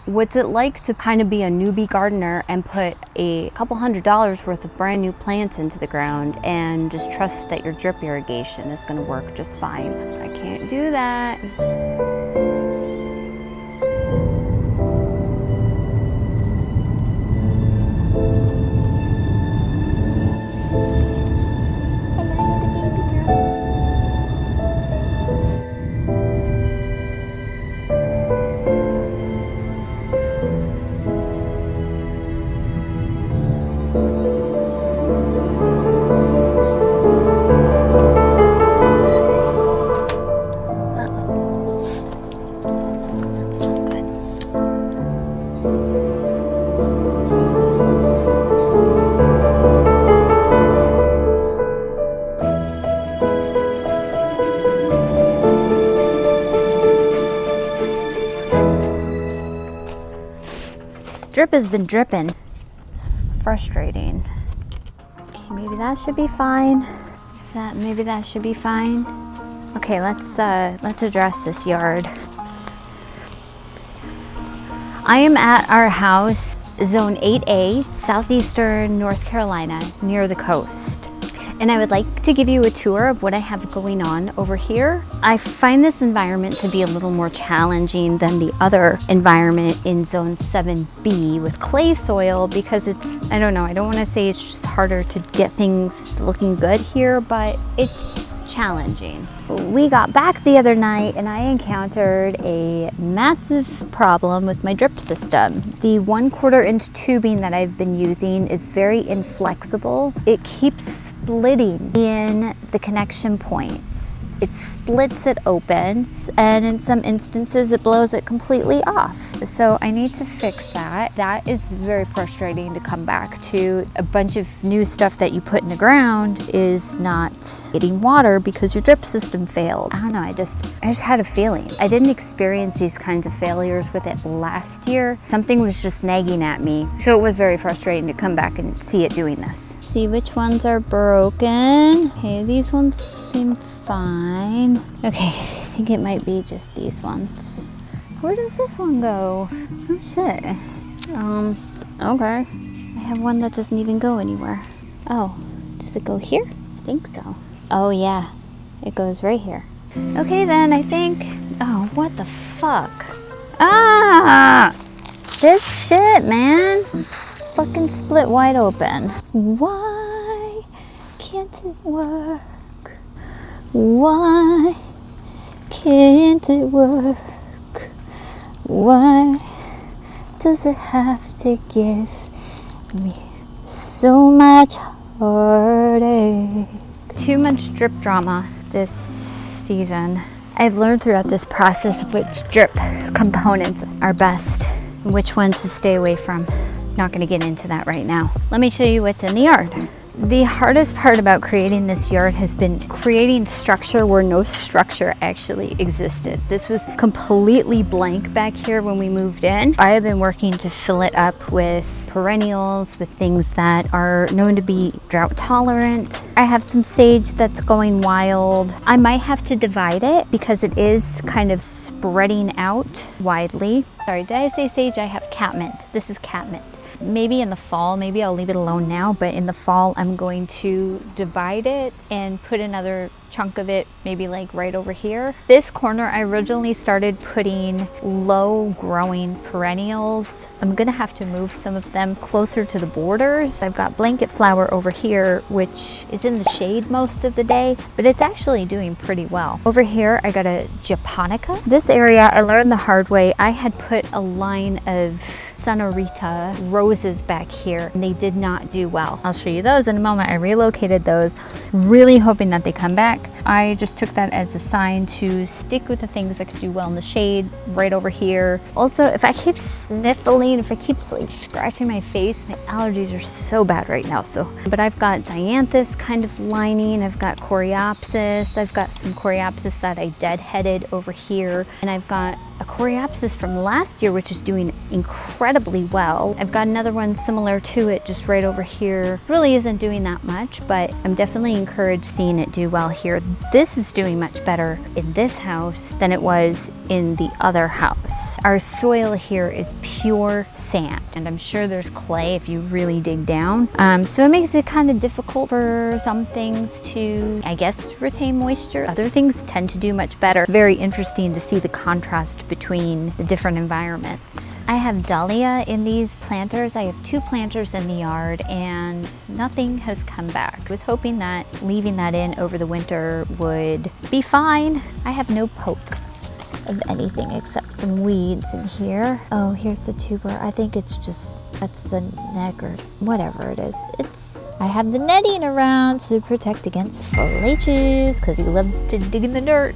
What's it like to kind of be a newbie gardener and put a couple $100 worth of brand new plants into the ground and just trust that your drip irrigation is going to work just fine? I can't do that. Drip has been dripping. It's frustrating. Okay, maybe that should be fine. Maybe that should be fine. Okay, let's address this yard. I am at our house, zone 8A, southeastern North Carolina, near the coast. And I would like to give you a tour of what I have going on over here. I find this environment to be a little more challenging than the other environment in zone 7B with clay soil because it's, I don't know, I don't want to say it's just harder to get things looking good here, but it's challenging. We got back the other night and I encountered a massive problem with my drip system. The 1/4 inch tubing that I've been using is very inflexible. It keeps splitting in the connection points. It splits it open, and in some instances it blows it completely off. So I need to fix that. That is very frustrating to come back to. A bunch of new stuff that you put in the ground is not getting water because your drip system failed. I don't know, I just had a feeling. I didn't experience these kinds of failures with it last year. Something was just nagging at me. So it was very frustrating to come back and see it doing this. See which ones are broken. Okay, these ones seem fine. Okay, I think it might be just these ones. Where does this one go? Oh shit. Okay. I have one that doesn't even go anywhere. Oh, does it go here? I think so. Oh yeah, it goes right here. Okay then, I think, oh, what the fuck? Ah! This shit, man. Fucking split wide open. Why can't it work? Why can't it work? Why does it have to give me so much heartache? Too much drip drama this season. I've learned throughout this process which drip components are best, and which ones to stay away from. Not going to get into that right now. Let me show you what's in the yard. The hardest part about creating this yard has been creating structure where no structure actually existed. This was completely blank back here when we moved in. I have been working to fill it up with perennials, with things that are known to be drought tolerant. I have some sage that's going wild. I might have to divide it because it is kind of spreading out widely. Sorry, did I say sage? I have catmint. This is catmint. Maybe in the fall, maybe I'll leave it alone now, but in the fall I'm going to divide it and put another chunk of it maybe like right over here. This corner I originally started putting low growing perennials. I'm gonna have to move some of them closer to the borders. I've got blanket flower over here which is in the shade most of the day, but it's actually doing pretty well. Over here I got a japonica. This area I learned the hard way. I had put a line of Sonorita roses back here and they did not do well. I'll show you those in a moment. I relocated those, really hoping that they come back. I just took that as a sign to stick with the things that could do well in the shade right over here. Also, if I keep sniffling, if I keep like scratching my face, my allergies are so bad right now. But I've got dianthus kind of lining. I've got coreopsis. I've got some coreopsis that I deadheaded over here. And I've got a coreopsis from last year, which is doing incredibly well. I've got another one similar to it just right over here. Really isn't doing that much, but I'm definitely encouraged seeing it do well here. This is doing much better in this house than it was in the other house. Our soil here is pure sand, and I'm sure there's clay if you really dig down. So it makes it kind of difficult for some things to, I guess, retain moisture. Other things tend to do much better. Very interesting to see the contrast between the different environments. I have dahlia in these planters. I have 2 planters in the yard and nothing has come back. I was hoping that leaving that in over the winter would be fine. I have no poke of anything except some weeds in here. Oh, here's the tuber. I think it's just, that's the neck or whatever it is. I have the netting around to protect against foliages because he loves to dig in the dirt.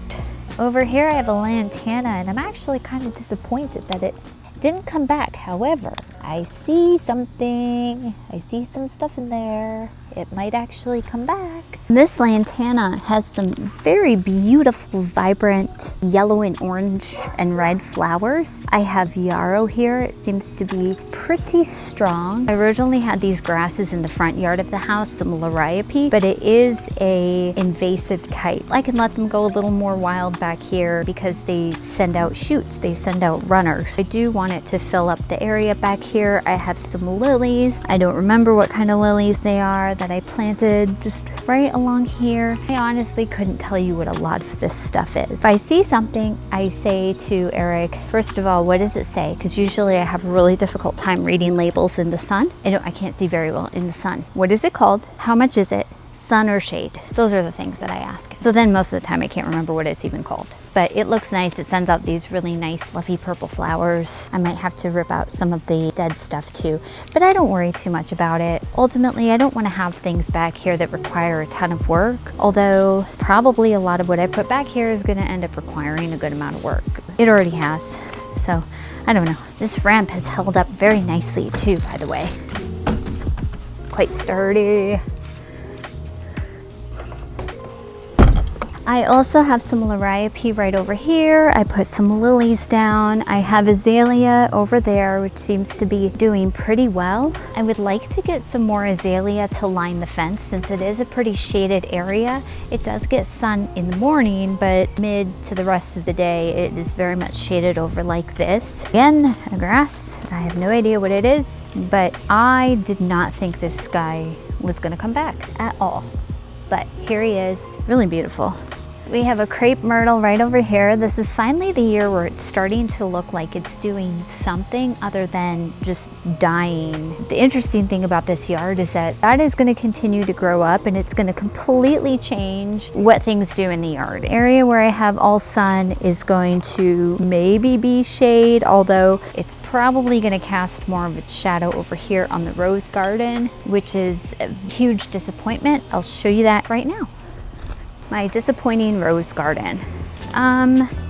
Over here I have a lantana and I'm actually kind of disappointed that it didn't come back. However, I see something. I see some stuff in there. It might actually come back. This lantana has some very beautiful, vibrant yellow and orange and red flowers. I have yarrow here. It seems to be pretty strong. I originally had these grasses in the front yard of the house, some liriope, but it is a invasive type. I can let them go a little more wild back here because they send out shoots, they send out runners. I do want it to fill up the area back here. I have some lilies. I don't remember what kind of lilies they are that I planted just right along here. I honestly couldn't tell you what a lot of this stuff is. If I see something, I say to Eric, first of all, what does it say? Because usually I have a really difficult time reading labels in the sun. I can't see very well in the sun. What is it called? How much is it? Sun or shade? Those are the things that I ask. So then most of the time I can't remember what it's even called. But it looks nice. It sends out these really nice fluffy purple flowers. I might have to rip out some of the dead stuff too, but I don't worry too much about it. Ultimately, I don't want to have things back here that require a ton of work, although probably a lot of what I put back here is going to end up requiring a good amount of work. It already has, so I don't know. This ramp has held up very nicely too, by the way. Quite sturdy. I also have some liriope right over here. I put some lilies down. I have azalea over there, which seems to be doing pretty well. I would like to get some more azalea to line the fence since it is a pretty shaded area. It does get sun in the morning, but mid to the rest of the day, it is very much shaded over like this. Again, a grass. I have no idea what it is, but I did not think this guy was gonna come back at all. But here he is, really beautiful. We have a crepe myrtle right over here. This is finally the year where it's starting to look like it's doing something other than just dying. The interesting thing about this yard is that that is going to continue to grow up and it's going to completely change what things do in the yard. The area where I have all sun is going to maybe be shade, although it's probably going to cast more of its shadow over here on the rose garden, which is a huge disappointment. I'll show you that right now. My disappointing rose garden.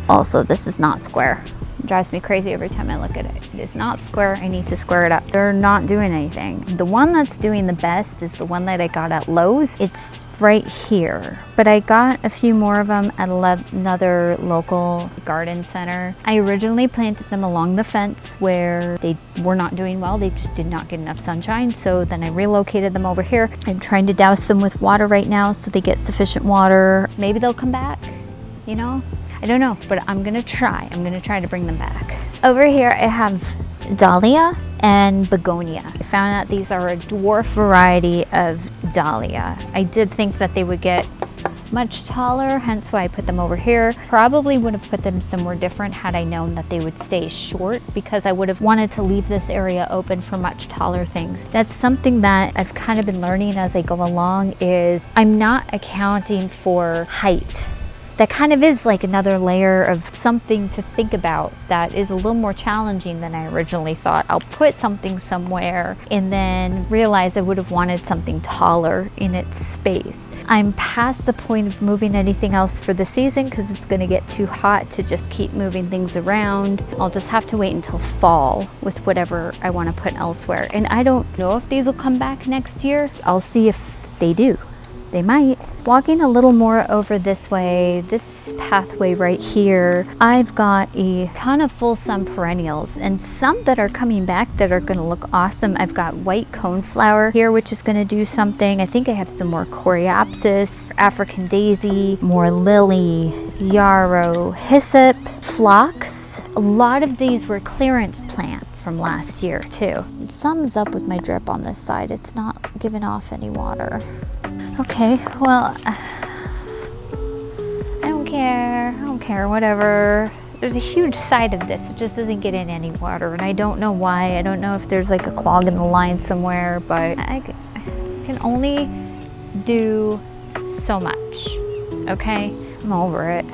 Also, this is not square. It drives me crazy every time I look at it. It is not square. I need to square it up. They're not doing anything. The one that's doing the best is the one that I got at Lowe's. It's right here, but I got a few more of them at another local garden center. I originally planted them along the fence where they were not doing well. They just did not get enough sunshine. So then I relocated them over here. I'm trying to douse them with water right now so they get sufficient water. Maybe they'll come back, you know? I don't know, but I'm gonna try. I'm gonna try to bring them back. Over here I have dahlia and begonia. I found out these are a dwarf variety of dahlia. I did think that they would get much taller, hence why I put them over here. Probably would have put them somewhere different had I known that they would stay short, because I would have wanted to leave this area open for much taller things. That's something that I've kind of been learning as I go along, is I'm not accounting for height. That kind of is like another layer of something to think about that is a little more challenging than I originally thought. I'll put something somewhere and then realize I would have wanted something taller in its space. I'm past the point of moving anything else for the season because it's going to get too hot to just keep moving things around. I'll just have to wait until fall with whatever I want to put elsewhere. And I don't know if these will come back next year. I'll see if they do. They might. Walking a little more over this way, this pathway right here, I've got a ton of full sun perennials and some that are coming back that are going to look awesome. I've got white coneflower here, which is going to do something. I think I have some more coreopsis, African daisy, more lily, yarrow, hyssop, phlox. A lot of these were clearance plants from last year too. It sums up with my drip on this side. It's not giving off any water. Okay, well, I don't care, whatever. There's a huge side of this, it just doesn't get in any water, and I don't know why. I don't know if there's like a clog in the line somewhere, but I can only do so much, okay? I'm over it.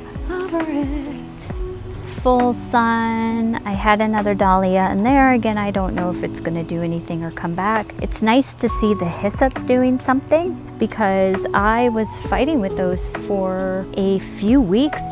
Full sun. I had another dahlia in there. Again, I don't know if it's gonna do anything or come back. It's nice to see the hyssop doing something because I was fighting with those for a few weeks,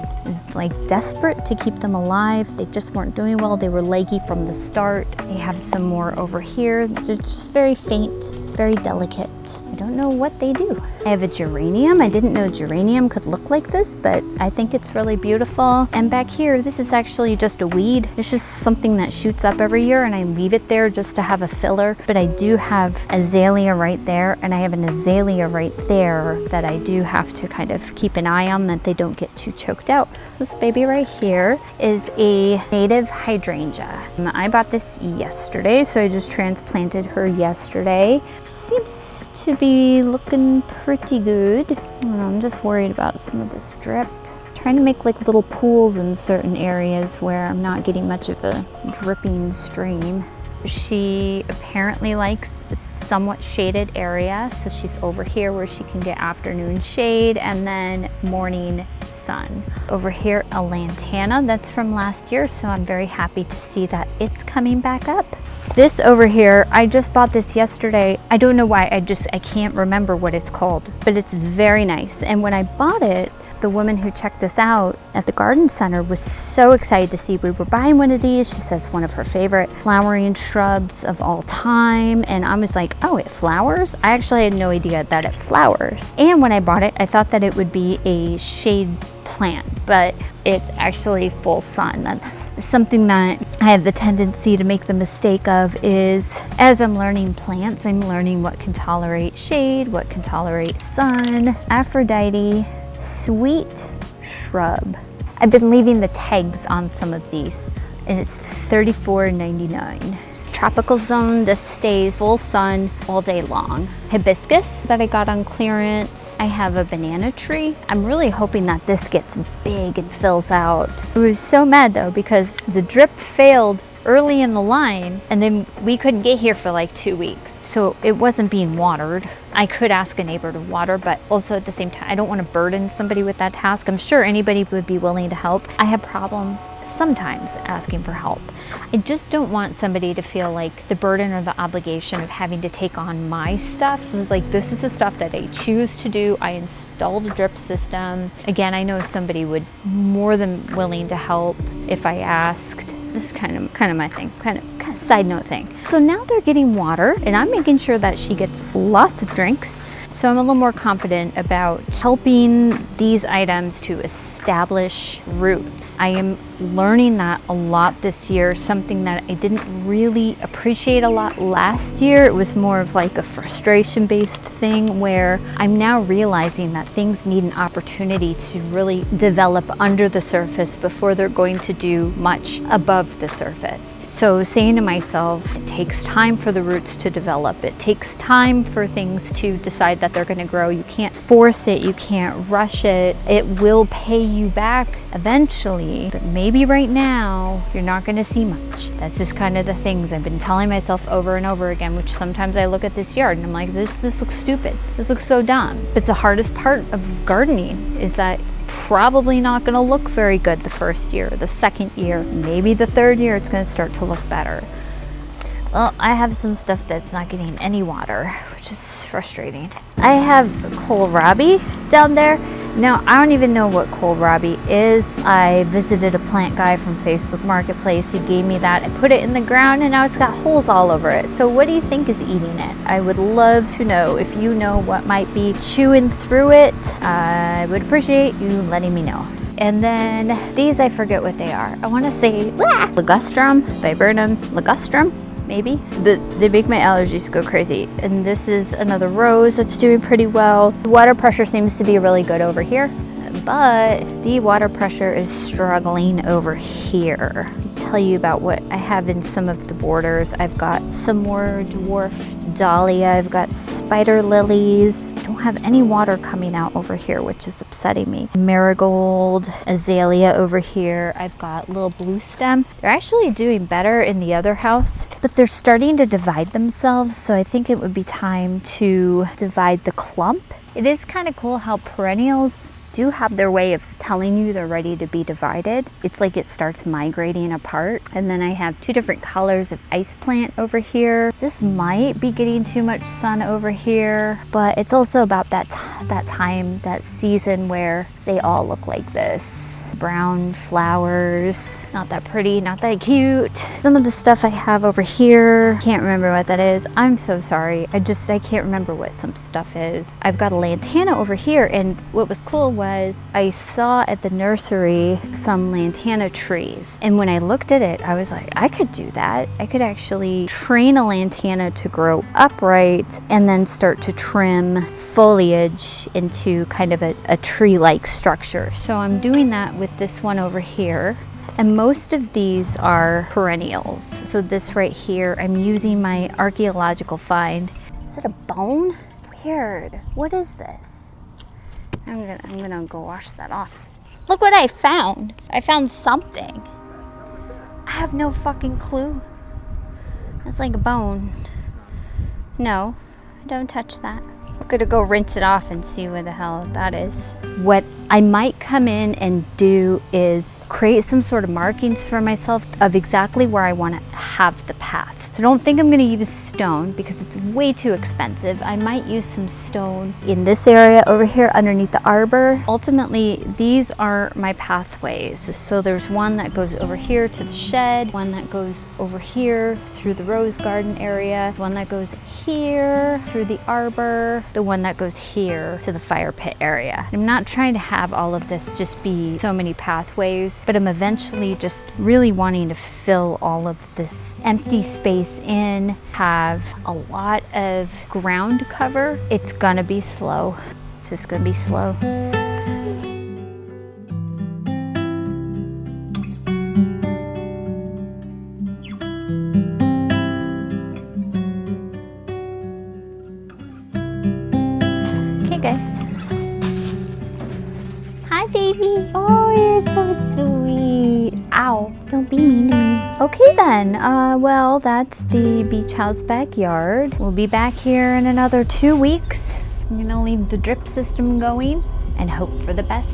like desperate to keep them alive. They just weren't doing well. They were leggy from the start. I have some more over here. They're just very faint, very delicate. I don't know what they do. I have a geranium. I didn't know geranium could look like this, but I think it's really beautiful. And back here, this is actually just a weed. It's just something that shoots up every year and I leave it there just to have a filler. But I do have azalea right there and I have an azalea right there that I do have to kind of keep an eye on that they don't get too choked out. This baby right here is a native hydrangea. I bought this yesterday, so I just transplanted her yesterday. She seems to be looking pretty good. I don't know, I'm just worried about some of this drip. I'm trying to make like little pools in certain areas where I'm not getting much of a dripping stream. She apparently likes a somewhat shaded area, so she's over here where she can get afternoon shade and then morning sun. Over here, a lantana, that's from last year, so I'm very happy to see that it's coming back up. This over here, I just bought this yesterday. I don't know why, I can't remember what it's called, but it's very nice. And when I bought it, the woman who checked us out at the garden center was so excited to see we were buying one of these. She says one of her favorite flowering shrubs of all time. And I was like, oh, it flowers? I actually had no idea that it flowers. And when I bought it, I thought that it would be a shade plant, but it's actually full sun. And something that I have the tendency to make the mistake of is, as I'm learning plants, I'm learning what can tolerate shade, what can tolerate sun. Aphrodite, sweet shrub. I've been leaving the tags on some of these and it's $34.99. Tropical zone, this stays full sun all day long. Hibiscus that I got on clearance. I have a banana tree. I'm really hoping that this gets big and fills out. I was so mad though because the drip failed early in the line and then we couldn't get here for like 2 weeks. So it wasn't being watered. I could ask a neighbor to water, but also at the same time, I don't want to burden somebody with that task. I'm sure anybody would be willing to help. I have problems sometimes asking for help. I just don't want somebody to feel like the burden or the obligation of having to take on my stuff. Like, this is the stuff that I choose to do. I installed a drip system. Again, I know somebody would more than willing to help if I asked. This is kind of my thing, kind of side note thing. So now they're getting water and I'm making sure that she gets lots of drinks. So I'm a little more confident about helping these items to establish roots. I am learning that a lot this year, something that I didn't really appreciate a lot last year. It was more of like a frustration-based thing where I'm now realizing that things need an opportunity to really develop under the surface before they're going to do much above the surface. So saying to myself, it takes time for the roots to develop. It takes time for things to decide that they're going to grow. You can't force it. You can't rush it. It will pay you back eventually, but maybe right now you're not going to see much. That's just kind of the things I've been telling myself over and over again, which sometimes I look at this yard and I'm like, this looks stupid. This looks so dumb. But the hardest part of gardening is that probably not going to look very good the first year, the second year, maybe the third year it's going to start to look better. Well, I have some stuff that's not getting any water, which is frustrating. I have kohlrabi down there. Now, I don't even know what kohlrabi is. I visited a plant guy from Facebook Marketplace. He gave me that. I put it in the ground and now it's got holes all over it. So what do you think is eating it? I would love to know. If you know what might be chewing through it, I would appreciate you letting me know. And then these, I forget what they are. I want to say ligustrum, viburnum, ligustrum, maybe. They make my allergies go crazy. And this is another rose that's doing pretty well. The water pressure seems to be really good over here, but the water pressure is struggling over here. I'll tell you about what I have in some of the borders. I've got some more dwarf dahlia, I've got spider lilies. I don't have any water coming out over here, which is upsetting me. Marigold, azalea over here. I've got little blue stem. They're actually doing better in the other house, but they're starting to divide themselves, so I think it would be time to divide the clump. It is kind of cool how perennials do have their way of telling you they're ready to be divided. It's like it starts migrating apart. And then I have two different colors of ice plant over here. This might be getting too much sun over here, but it's also about that time, that season where they all look like this. Brown flowers, not that pretty, not that cute. Some of the stuff I have over here, can't remember what that is. I'm so sorry. I can't remember what some stuff is. I've got a lantana over here, and what was cool was I saw at the nursery some lantana trees, and when I looked at it, I was like, I could do that. I could actually train a lantana to grow upright and then start to trim foliage into kind of a tree-like structure. So I'm doing that with this one over here. And most of these are perennials. So this right here, I'm using my archaeological find. Is it a bone? Weird. What is this? I'm gonna go wash that off. Look what I found. I found something. I have no fucking clue. It's like a bone. No, don't touch that. I'm gonna go rinse it off and see what the hell that is. What I might come in and do is create some sort of markings for myself of exactly where I want to have the path. So don't think I'm going to use stone because it's way too expensive. I might use some stone in this area over here underneath the arbor. Ultimately, these are my pathways. So there's one that goes over here to the shed, one that goes over here through the rose garden area, one that goes here through the arbor, the one that goes here to the fire pit area. I'm not trying to have all of this just be so many pathways, but I'm eventually just really wanting to fill all of this empty space in, have a lot of ground cover. It's gonna be slow. It's just gonna be slow. Guys. Hi, baby. Oh, you're so sweet. Ow, don't be mean to me. Okay then, well, that's the beach house backyard. We'll be back here in another 2 weeks. I'm gonna leave the drip system going and hope for the best.